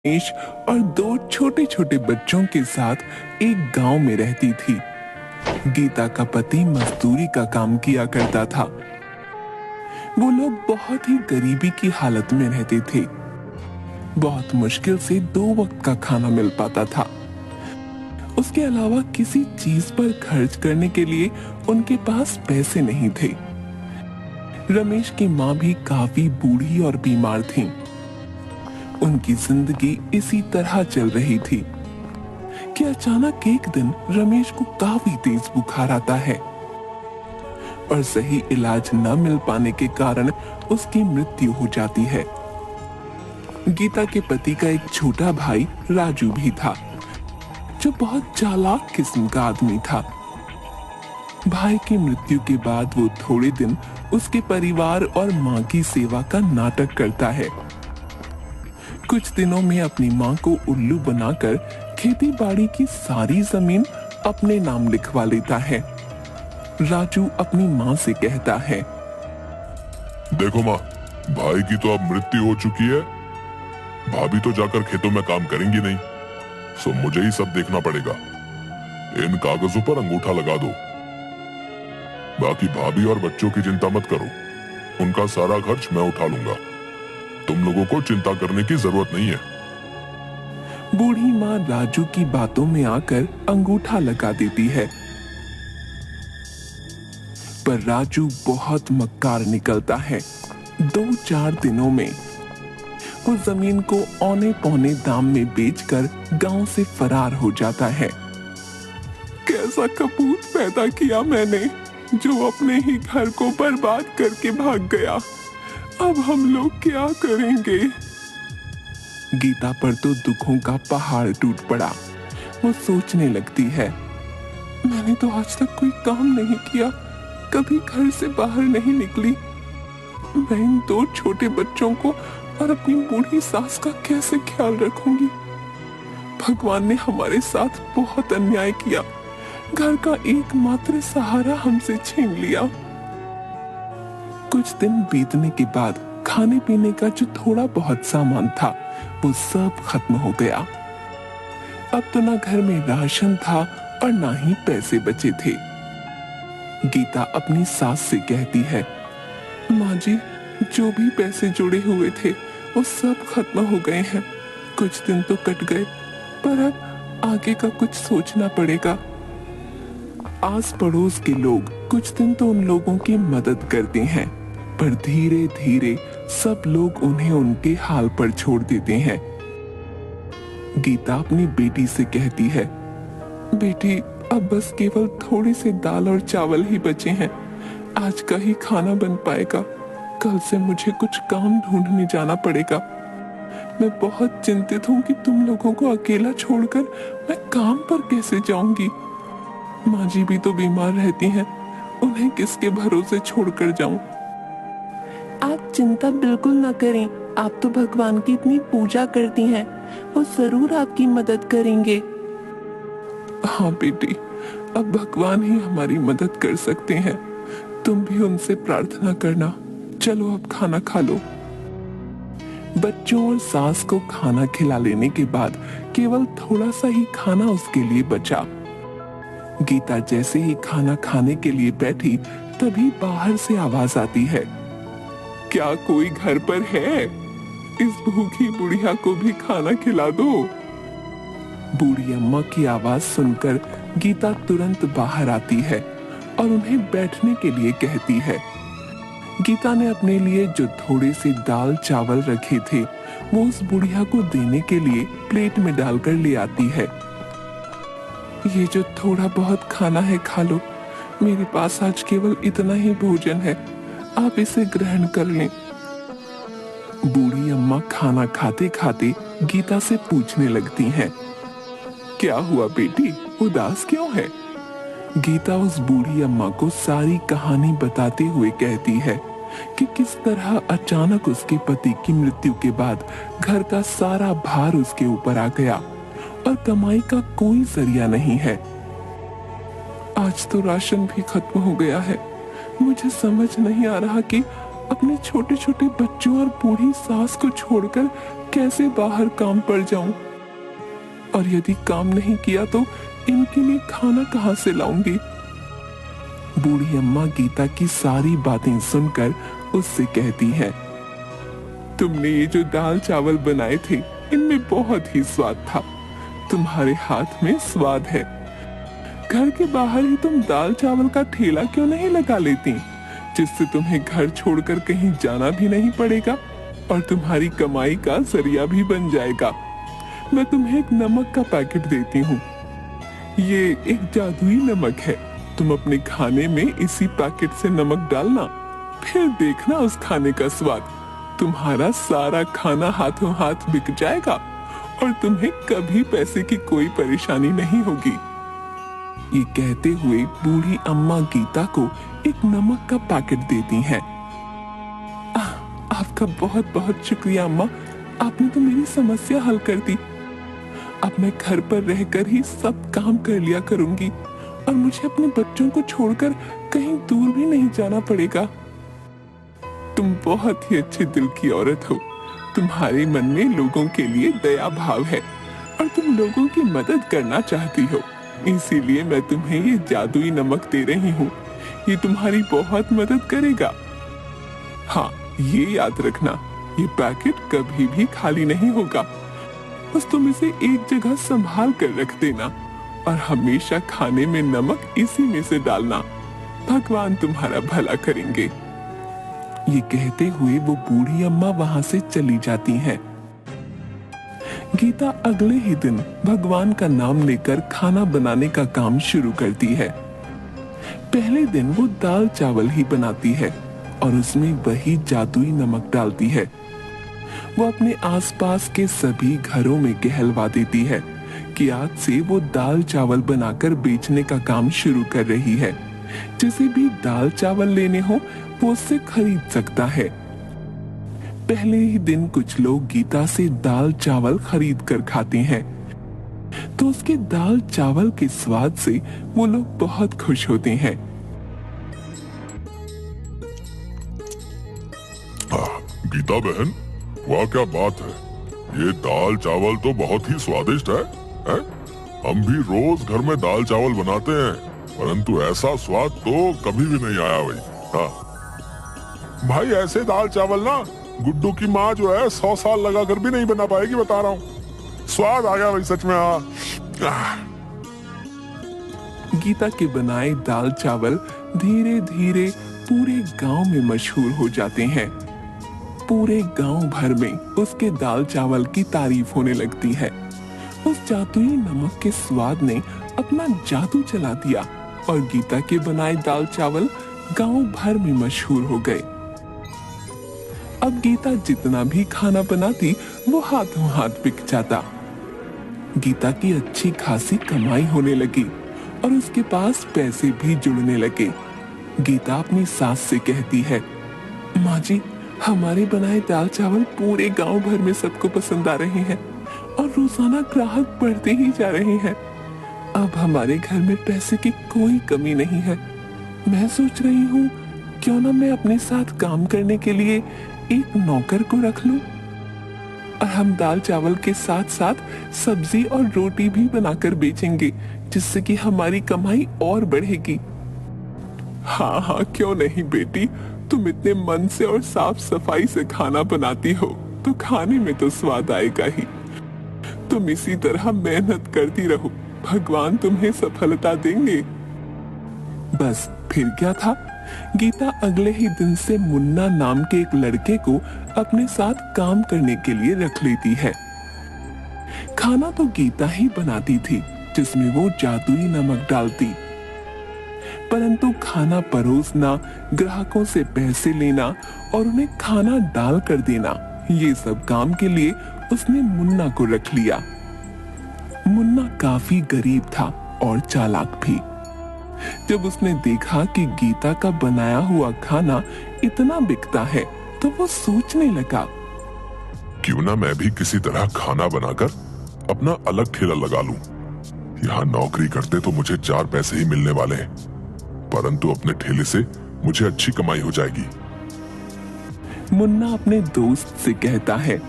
रमेश और दो छोटे छोटे बच्चों के साथ एक गांव में रहती थी। गीता का पति मजदूरी का काम किया करता था। वो लोग बहुत ही गरीबी की हालत में रहते थे। बहुत मुश्किल से 2 वक्त का खाना मिल पाता था। उसके अलावा किसी चीज पर खर्च करने के लिए उनके पास पैसे नहीं थे। रमेश की माँ भी काफी बूढ़ी और बीमार थी। उनकी जिंदगी इसी तरह चल रही थी कि अचानक एक दिन रमेश को काफी तेज बुखार आता है और सही इलाज न मिल पाने के कारण उसकी मृत्यु हो जाती है। गीता के पति का एक छोटा भाई राजू भी था, जो बहुत चालाक किस्म का आदमी था। भाई की मृत्यु के बाद वो थोड़े दिन उसके परिवार और माँ की सेवा का नाटक करता है। कुछ दिनों में अपनी माँ को उल्लू बनाकर खेती बाड़ी की सारी जमीन अपने नाम लिखवा लेता है। राजू अपनी माँ से कहता है, देखो माँ, भाई की तो अब मृत्यु हो चुकी है। भाभी तो जाकर खेतों में काम करेंगी नहीं, सो मुझे ही सब देखना पड़ेगा। इन कागजों पर अंगूठा लगा दो। बाकी भाभी और बच्चों की चिंता मत करो, उनका सारा खर्च मैं उठा लूंगा। तुम लोगों को चिंता करने की जरूरत नहीं है। बूढ़ी माँ राजू की बातों में आकर अंगूठा लगा देती है, पर राजू बहुत मक्कार निकलता है। 2-4 दिनों में वो जमीन को औने पौने दाम में बेचकर गांव से फरार हो जाता है। कैसा कपूत पैदा किया मैंने, जो अपने ही घर को बर्बाद करके भाग गया। अब हम लोग क्या करेंगे? गीता पर तो दुखों का पहाड़ टूट पड़ा। वो सोचने लगती है, मैंने तो आज तक कोई काम नहीं किया, कभी घर से बाहर नहीं निकली। मैं इन 2 छोटे बच्चों को और अपनी बूढ़ी सास का कैसे ख्याल रखूंगी? भगवान ने हमारे साथ बहुत अन्याय किया। घर का एकमात्र सहारा हमसे छीन लिया। कुछ दिन बीतने के बाद खाने पीने का जो थोड़ा बहुत सामान था वो सब खत्म हो गया। अब तो ना घर में राशन था और ना ही पैसे बचे थे। गीता अपनी सास से कहती है, माँ जी, जो भी पैसे जुड़े हुए थे वो सब खत्म हो गए हैं। कुछ दिन तो कट गए, पर अब आगे का कुछ सोचना पड़ेगा। आस पड़ोस के लोग कुछ दिन तो उन लोगों की मदद करते हैं, पर धीरे धीरे सब लोग उन्हें उनके हाल पर छोड़ देते हैं। गीता अपनी बेटी से कहती है, बेटी, अब बस केवल थोड़ी से दाल और चावल ही बचे हैं। आज का ही खाना बन पाएगा। कल से मुझे कुछ काम ढूंढने जाना पड़ेगा। मैं बहुत चिंतित हूँ कि तुम लोगों को अकेला छोड़कर मैं काम पर कैसे जाऊंगी। माँ जी भी तो बीमार रहती हैं, उन्हें किसके भरोसे छोड़कर जाऊं? आप चिंता बिल्कुल न करें। आप तो भगवान की इतनी पूजा करती हैं, वो जरूर आपकी मदद करेंगे। हाँ बेटी, अब भगवान ही हमारी मदद कर सकते हैं। तुम भी उनसे प्रार्थना करना। चलो अब खाना खा लो। बच्चों और सास को खाना खिला लेने के बाद केवल थोड़ा सा ही खाना उसके लिए बचा। गीता जैसे ही खाना खाने के लिए बैठी, तभी बाहर से आवाज आती है, क्या कोई घर पर है? इस भूखी बुढ़िया को भी खाना खिला दो। बूढ़ी अम्मा की आवाज सुनकर गीता तुरंत बाहर आती है और उन्हें बैठने के लिए कहती है। गीता ने अपने लिए जो थोड़े से दाल चावल रखे थे वो उस बुढ़िया को देने के लिए प्लेट में डालकर ले आती है। ये जो थोड़ा बहुत खाना है खा लो, मेरे पास आज केवल इतना ही भोजन है, आप इसे ग्रहण कर लें। बूढ़ी अम्मा खाना खाते खाते गीता से पूछने लगती हैं, क्या हुआ बेटी, उदास क्यों है? गीता उस बूढ़ी अम्मा को सारी कहानी बताते हुए कहती है कि किस तरह अचानक उसके पति की मृत्यु के बाद घर का सारा भार उसके ऊपर आ गया और कमाई का कोई जरिया नहीं है। आज तो राशन भी खत्म हो गया है। मुझे समझ नहीं आ रहा कि अपने छोटे छोटे बच्चों और बूढ़ी सास को छोड़कर कैसे बाहर काम पर जाऊं? और यदि काम नहीं किया तो इनके लिए खाना कहां से लाऊंगी? बूढ़ी अम्मा गीता की सारी बातें सुनकर उससे कहती है, तुमने ये जो दाल चावल बनाए थे इनमें बहुत ही स्वाद था। तुम्हारे हाथ में स्वाद है। घर के बाहर ही तुम दाल चावल का ठेला क्यों नहीं लगा लेती, जिससे तुम्हें घर छोड़कर कहीं जाना भी नहीं पड़ेगा और तुम्हारी कमाई का जरिया भी बन जाएगा। मैं तुम्हें एक नमक का पैकेट देती हूँ। ये एक जादुई नमक है। तुम अपने खाने में इसी पैकेट से नमक डालना, फिर देखना उस खाने का स्वाद। तुम्हारा सारा खाना हाथों हाथ बिक जाएगा और तुम्हें कभी पैसे की कोई परेशानी नहीं होगी। ये कहते हुए बूढ़ी अम्मा गीता को एक नमक का पैकेट देती हैं। आपका बहुत बहुत शुक्रिया अम्मा, आपने तो मेरी समस्या हल कर दी। अब मैं घर पर रहकर ही सब काम कर लिया करूंगी और मुझे अपने बच्चों को छोड़कर कहीं दूर भी नहीं जाना पड़ेगा। तुम बहुत ही अच्छे दिल की औरत हो। तुम्हारे मन में लोगों के लिए दया भाव है और तुम लोगों की मदद करना चाहती हो। इसीलिए मैं तुम्हें ये जादुई नमक दे रही हूँ। ये तुम्हारी बहुत मदद करेगा। हाँ, ये याद रखना, ये पैकेट कभी भी खाली नहीं होगा। बस तुम इसे एक जगह संभाल कर रख देना और हमेशा खाने में नमक इसी में से डालना। भगवान तुम्हारा भला करेंगे। ये कहते हुए वो बूढ़ी अम्मा वहां से चली जाती हैं। गीता अगले ही दिन भगवान का नाम लेकर खाना बनाने का काम शुरू करती है। पहले दिन वो दाल चावल ही बनाती है और उसमें वही जादुई नमक डालती है। वो अपने आसपास के सभी घरों में कहलवा देती है कि आज से वो दाल चावल बनाकर बेचने का काम शुरू कर रही है। जिसे भी दाल चावल लेने हो वो उससे खरीद सकता है। पहले ही दिन कुछ लोग गीता से दाल चावल खरीद कर खाते हैं तो उसके दाल चावल के स्वाद से वो लोग बहुत खुश होते हैं। गीता बहन, वाह क्या बात है। ये दाल चावल तो बहुत ही स्वादिष्ट है? हम भी रोज घर में दाल चावल बनाते हैं, परंतु ऐसा स्वाद तो कभी भी नहीं आया भाई। हाँ भाई, ऐसे दाल चावल ना गुड्डू की माँ जो है 100 साल लगा कर भी नहीं बना पाएगी, बता रहा हूँ। स्वाद आ गया भाई सच में। हाँ, गीता के बनाए दाल चावल धीरे धीरे पूरे गांव में मशहूर हो जाते हैं। पूरे गांव भर में उसके दाल चावल की तारीफ होने लगती है। उस जादुई नमक के स्वाद ने अपना जादू चला दिया और गीता के बनाए दाल चावल गांव भर में मशहूर हो गए। अब गीता जितना भी खाना बनाती वो हाथों हाथ बिक जाता। गीता की अच्छी खासी कमाई होने लगी और उसके पास पैसे भी जुड़ने लगे। गीता अपनी सास से कहती है, माँ जी, हमारे बनाए दाल चावल पूरे गांव भर में सबको पसंद आ रहे हैं और रोजाना ग्राहक बढ़ते ही जा रहे हैं। अब हमारे घर में पैसे की कोई कमी नहीं है। मैं सोच रही हूँ क्यों ना मैं अपने साथ काम करने के लिए एक नौकर को रख लूं और हम दाल चावल के साथ साथ सब्जी और रोटी भी बनाकर बेचेंगे, जिससे कि हमारी कमाई और बढ़ेगी। हाँ हाँ, क्यों नहीं बेटी, तुम इतने मन से और साफ सफाई से खाना बनाती हो तो खाने में तो स्वाद आएगा ही। तुम इसी तरह मेहनत करती रहो, भगवान तुम्हें सफलता देंगे। बस फिर क्या था, गीता अगले ही दिन से मुन्ना नाम के एक लड़के को अपने साथ काम करने के लिए रख लेती है। खाना तो गीता ही बनाती थी, जिसमें वो जादुई नमक डालती, परंतु खाना परोसना, ग्राहकों से पैसे लेना और उन्हें खाना डाल कर देना, ये सब काम के लिए उसने मुन्ना को रख लिया। मुन्ना काफी गरीब था और चालाक भी। जब उसने देखा कि गीता का बनाया हुआ खाना इतना बिकता है तो वो सोचने लगा, क्यों ना मैं भी किसी तरह खाना बनाकर अपना अलग ठेला लगा लूं। यहाँ नौकरी करते तो मुझे 4 पैसे ही मिलने वाले हैं, परंतु अपने ठेले से मुझे अच्छी कमाई हो जाएगी। मुन्ना अपने दोस्त से कहता है,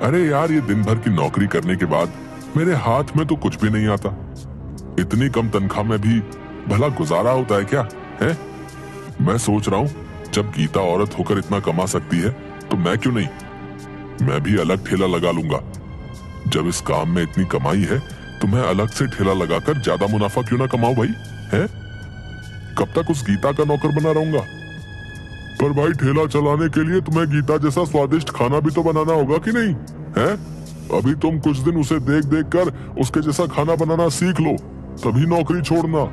अरे यार, ये दिन भर की नौकरी करने के बाद मेरे हाथ में तो कुछ भी नहीं आता। इतनी कम तनख्वाह में भी भला गुजारा होता है क्या? है? मैं सोच रहा हूँ, जब गीता औरत होकर इतना कमा सकती है तो मैं क्यों नहीं? मैं भी अलग ठेला लगा लूंगा। जब इस काम में इतनी कमाई है तो मैं अलग से ठेला लगाकर ज्यादा मुनाफा क्यों ना कमाऊं भाई? है? कब तक उस गीता का नौकर बना रहूंगा? पर भाई, ठेला चलाने के लिए तुम्हें गीता जैसा स्वादिष्ट खाना भी तो बनाना होगा कि नहीं? है? अभी तुम कुछ दिन उसे देख देख कर उसके जैसा खाना बनाना सीख लो, तभी नौकरी छोड़ना।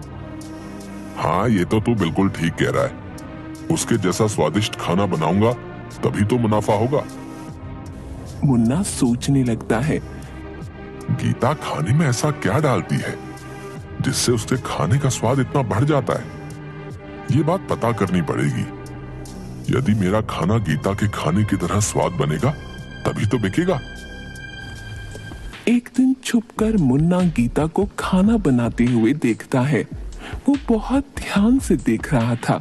हाँ, ये तो तू बिल्कुल ठीक कह रहा है। उसके जैसा स्वादिष्ट खाना बनाऊंगा तभी तो मुनाफा होगा। मुन्ना सोचने लगता है, गीता खाने में ऐसा क्या डालती है जिससे उसके खाने का स्वाद इतना बढ़ जाता है? ये बात पता करनी पड़ेगी। यदि मेरा खाना गीता के खाने की तरह स्वाद बनेगा तभी तो बिकेगा। एक दिन छुपकर मुन्ना गीता को खाना बनाते हुए देखता है। वो बहुत ध्यान से देख रहा था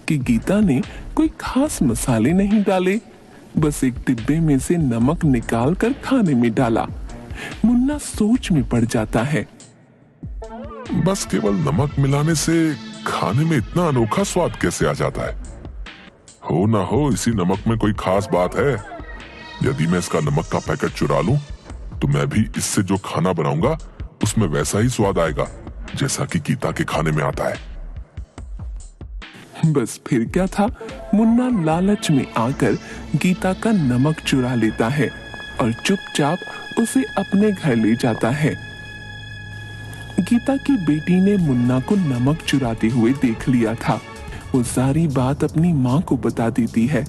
कि गीता ने कोई खास मसाले नहीं डाले, बस एक डिब्बे में से नमक निकाल कर खाने में डाला। मुन्ना सोच में पड़ जाता है। बस केवल नमक मिलाने से खाने में इतना अनोखा स्वाद कैसे आ जाता है? हो ना हो इसी नमक में कोई खास बात है। यदि मैं इसका नमक का पैकेट चुरा लूं तो मैं भी इससे जो खाना बनाऊंगा उसमें वैसा ही स्वाद आएगा जैसा कि गीता के खाने में आता है। बस फिर क्या था, मुन्ना लालच में आकर गीता का नमक चुरा लेता है और चुपचाप उसे अपने घर ले जाता है। गीता की बेटी ने मुन्ना को नमक चुराते हुए देख लिया था। वो सारी बात अपनी माँ को बता देती है।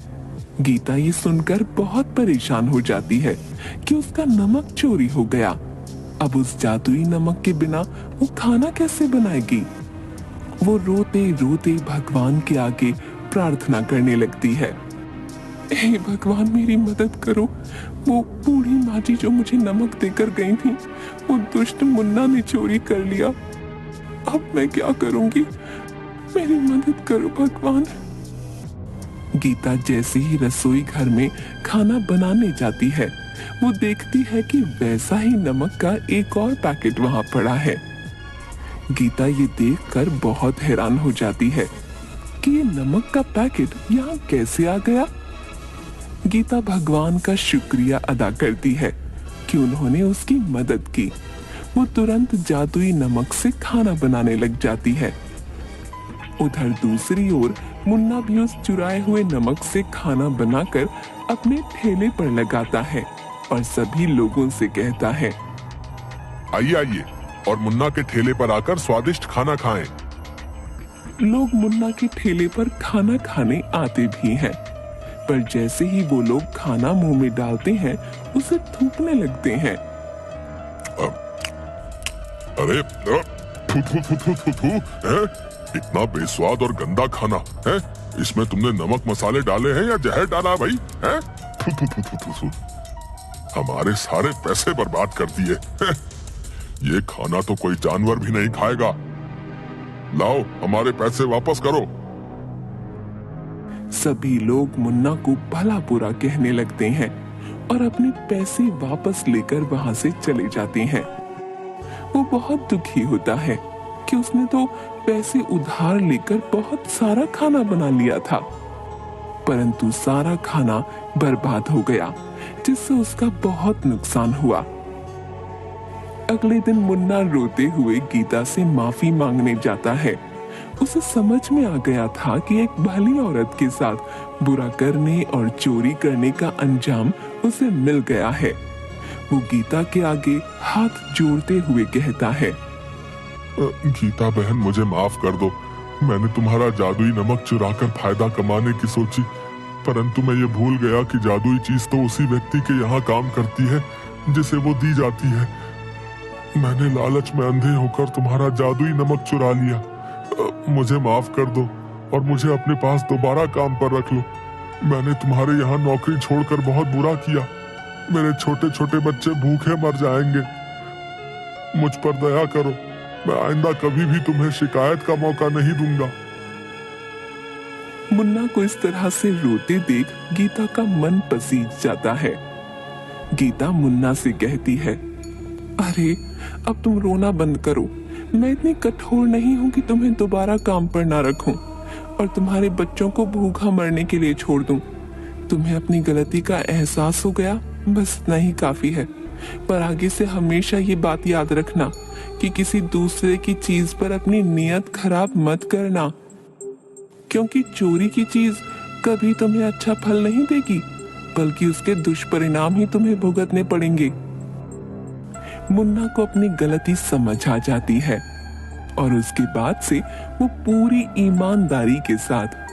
गीता ये सुनकर बहुत परेशान हो जाती है कि उसका नमक चोरी हो गया। अब उस जादुई नमक के बिना वो खाना कैसे बनाएगी? वो रोते रोते भगवान के आगे प्रार्थना करने लगती है, हे भगवान, मेरी मदद करो। वो बूढ़ी माँ जी जो मुझे नमक देकर गई थी, वो दुष्ट मुन्ना ने चोरी कर लिया। अब मैं क्या करूंगी? मेरी मदद करो भगवान। गीता जैसे ही रसोई घर में खाना बनाने जाती है, वो देखती है कि वैसा ही नमक का एक और पैकेट वहां पड़ा है। गीता ये देखकर बहुत हैरान हो जाती है कि ये नमक का पैकेट यहाँ कैसे आ गया। गीता भगवान का शुक्रिया अदा करती है कि उन्होंने उसकी मदद की। वो तुरंत जादुई नमक से खाना बनाने लग जाती है। उधर दूसरी ओर मुन्ना भी उस चुराए हुए नमक से खाना बनाकर अपने ठेले पर लगाता है और सभी लोगों से कहता है, आइए आइए और मुन्ना के ठेले पर आकर स्वादिष्ट खाना खाएं। लोग मुन्ना के ठेले पर खाना खाने आते भी हैं, पर जैसे ही वो लोग खाना मुंह में डालते हैं उसे थूकने लगते हैं। अरे थू थू थू थू थू थू, है? इतना बेस्वाद और गंदा खाना है। इसमें तुमने नमक मसाले डाले हैं या जहर डाला भाई? है? थू थू थू थू थू थू। हमारे सारे पैसे बर्बाद कर दिए। ये खाना तो कोई जानवर भी नहीं खाएगा। लाओ, हमारे पैसे वापस करो। सभी लोग मुन्ना को भला बुरा कहने लगते हैं और अपने पैसे वापस लेकर वहां से चले जाते हैं। वो बहुत दुखी होता है कि उसने तो पैसे उधार लेकर बहुत सारा खाना बना लिया था, परंतु सारा खाना बर्बाद हो गया, जिससे उसका बहुत नुकसान हुआ। अगले दिन मुन्ना रोते हुए गीता से माफी मांगने जाता है। उसे समझ में आ गया था कि एक भली औरत के साथ बुरा करने और चोरी करने का अंजाम उसे मिल गया है। वो गीता के आगे हाथ जोड़ते हुए कहता है, गीता बहन, मुझे माफ कर दो। मैंने तुम्हारा जादुई नमक चुराकर फायदा कमाने की सोची, परंतु मैं ये भूल गया कि जादुई चीज तो उसी व्यक्ति के यहाँ काम करती है जिसे वो दी जाती है। मैंने लालच में अंधे होकर तुम्हारा जादुई नमक चुरा लिया। मुझे माफ कर दो और मुझे अपने पास दोबारा काम पर रख लो। मैंने तुम्हारे यहाँ नौकरी छोड़कर बहुत बुरा किया। मेरे छोटे छोटे बच्चे भूखे मर जाएंगे। मुझ पर दया करो। मैं आइंदा कभी भी तुम्हें शिकायत का मौका नहीं दूंगा। मुन्ना को इस तरह से रोते देख गीता का मन पसीज जाता है। गीता मुन्ना से कहती है, अरे अब तुम रोना बंद करो। मैं इतनी कठोर नहीं हूं कि तुम्हें दोबारा काम पर ना रखूं और तुम्हारे बच्चों को भूखा मरने के लिए छोड़ दूं। तुम्हें अपनी गलती का एहसास हो गया, बस इतना ही काफी है। पर आगे से हमेशा ये बात याद रखना कि किसी दूसरे की चीज पर अपनी नीयत खराब मत करना, क्योंकि चोरी की चीज कभी तुम्हें अच्छा फल नहीं देगी, बल्कि उसके दुष्परिणाम ही तुम्हें भुगतने पड़ेंगे। मुन्ना को अपनी गलती समझ आ जाती है और उसके बाद से वो पूरी ईमानदारी के साथ